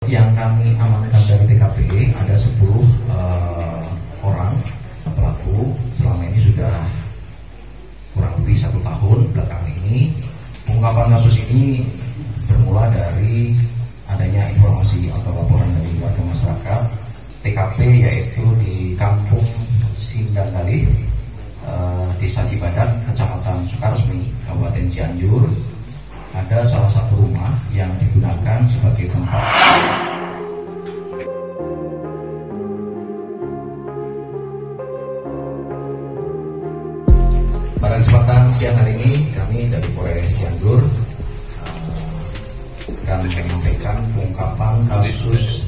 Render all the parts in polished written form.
Yang kami amankan dari TKP ada 10 orang pelaku. Selama ini sudah kurang lebih 1 tahun belakangan ini. Pengungkapan kasus ini bermula dari adanya informasi atau laporan dari warga masyarakat TKP, yaitu di Kampung Sindanggalih, Desa Cibadak, Kecamatan Sukaresmi, Kabupaten Cianjur. Ada salah satu rumah yang digunakan sebagai tempat. Pada kesempatan siang hari ini, kami dari Polres Cianjur akan menyampaikan pengungkapan kasus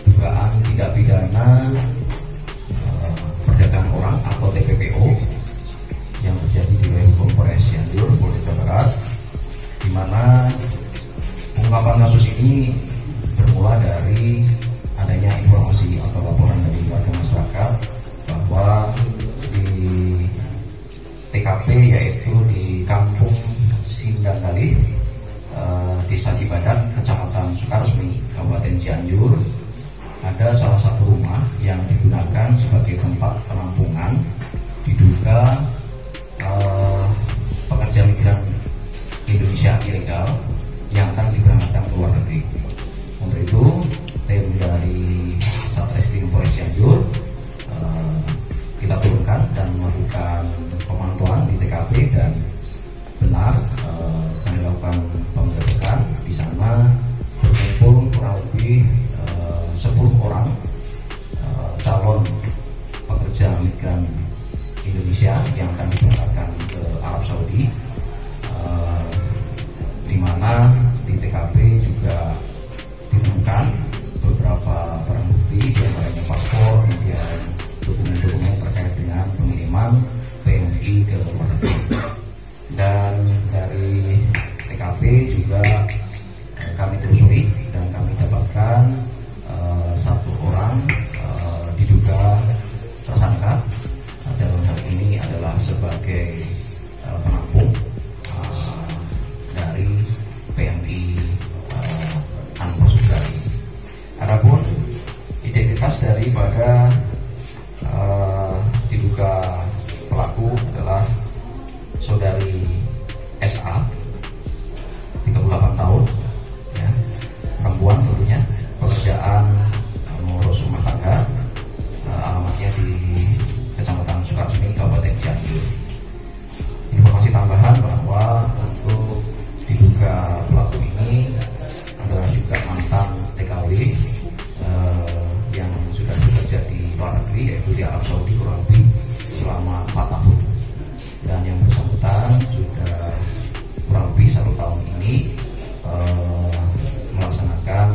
dugaan tindak pidana perdagangan orang atau TPPO yang terjadi di wilayah hukum Polres Cianjur, Polda Jawa Barat, di mana pengungkapan kasus ini bermula dari adanya informasi atau laporan dari warga masyarakat bahwa di TKP, yaitu di Kampung Sindanggalih, Desa Cibadak, Kecamatan Sukaresmi, Kabupaten Cianjur, ada salah satu rumah yang digunakan sebagai tempat penampungan diduga pekerja migran Indonesia ilegal yang akan diberangkatkan ke luar negeri. Untuk itu, tim dari Satreskrim Polres Cianjur kita turunkan dan melakukan pemantauan di TKP, dan benar kami lakukan penggerbekan. Di sana berkumpul kurang lebih 10 orang calon pekerja migran Indonesia yang akan diberangkatkan ke Arab Saudi, di mana di TKP juga ditemukan beberapa barang bukti, diantaranya paspor, kemudian dokumen-dokumen terkait dengan pengiriman PMI ke luar negeri. Dan dari TKP juga kami telusuri dan kami dapatkan 1 orang diduga tersangka. Dalam hal ini adalah sebagai penampung dari PMI Anprosugrari. Adapun identitas daripada diduga pelaku adalah saudari SA, 38 tahun, ya, perempuan tentunya, pekerjaan mengurus rumah tangga, alamatnya di Kecamatan Sukaresmi, Kabupaten Cianjur. Informasi tambahan bahwa untuk diduga pelaku ini adalah juga mantan TKW yang sudah bekerja di luar negeri, yaitu di Arab Saudi kurang lebih selama 4 tahun. Dan yang bersangkutan sudah kurang lebih 1 tahun ini melaksanakan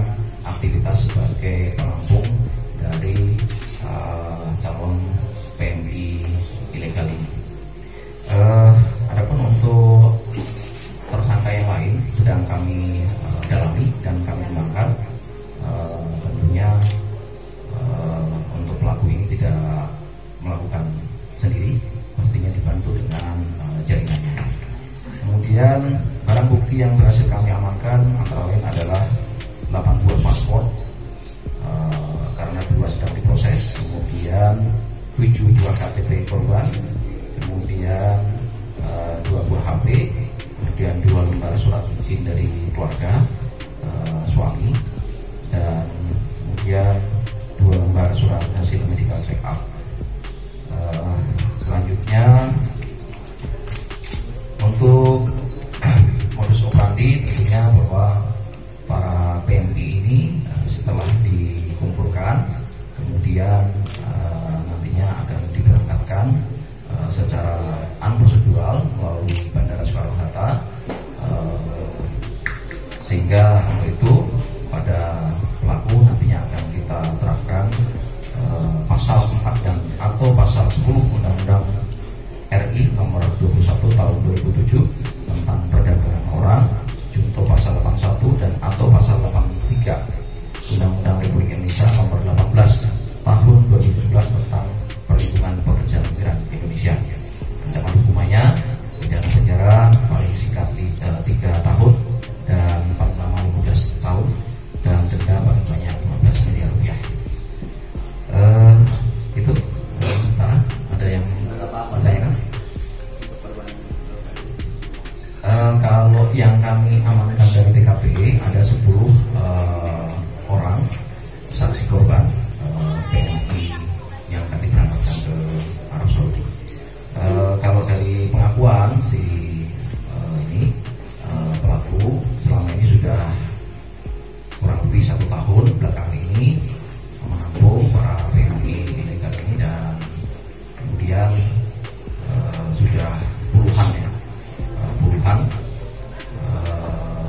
aktivitas sebagai penampung dari calon PMI ilegal ini. Adapun untuk tersangka yang lain sedang kami dalami dan kami kembangkan. Tentunya untuk pelaku ini tidak melakukan sendiri, pastinya dibantu dengan jaringannya. Kemudian barang bukti yang berhasil kami amankan antara lain adalah 8 buah paspor, karena 2 sedang diproses, kemudian 7 buah KTP korban, kemudian 2 buah HP, kemudian 2 lembar surat izin dari keluarga suami, dan kemudian 2 lembar surat hasil medical check up. Selanjutnya untuk modus operandi, tentunya bahwa para PMI ini setelah dikumpulkan kemudian nantinya akan diberangkatkan secara unprosedural melalui Bandara Soekarno-Hatta, sehingga untuk itu pada pelaku nantinya akan kita terapkan pasal 4 dan atau pasal 10 Undang-Undang RI nomor 21 tahun 2007 tentang perdagangan orang, junto pasal 81 dan atau pasal 83 Undang-Undang Republik Indonesia nomor 18 tahun tahun belakangan ini menampung para PMI ilegal ini, dan kemudian sudah puluhan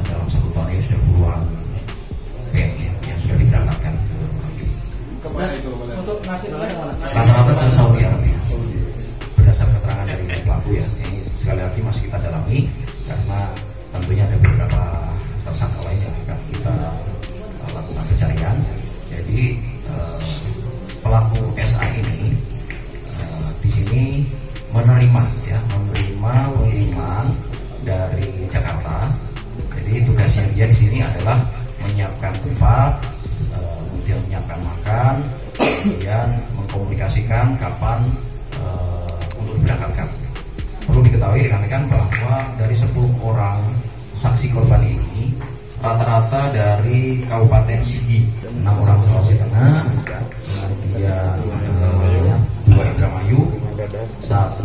dalam 1 tahun ini sudah puluhan PMI yang sudah diberangkatkan ke Melayu. Kemana itu? Untuk nasibnya kemana? Rata-rata ke Saudi Arabia. Berdasar keterangan dari pelaku ya, ini sekali lagi masih kita dalami karena tentunya ada beberapa tersangka lain yang akan kita lakukan pencarian. Jadi pelaku SA ini di sini menerima pengiriman dari Jakarta. Jadi tugasnya dia di sini adalah menyiapkan tempat, kemudian menyiapkan makan, kemudian mengkomunikasikan kapan untuk diberangkatkan. Perlu diketahui rekan-rekan bahwa dari 10 orang saksi korban ini rata-rata dari Kabupaten Sigi, 6 orang Sulawesi Tengah, kemudian 2 Indramayu, 1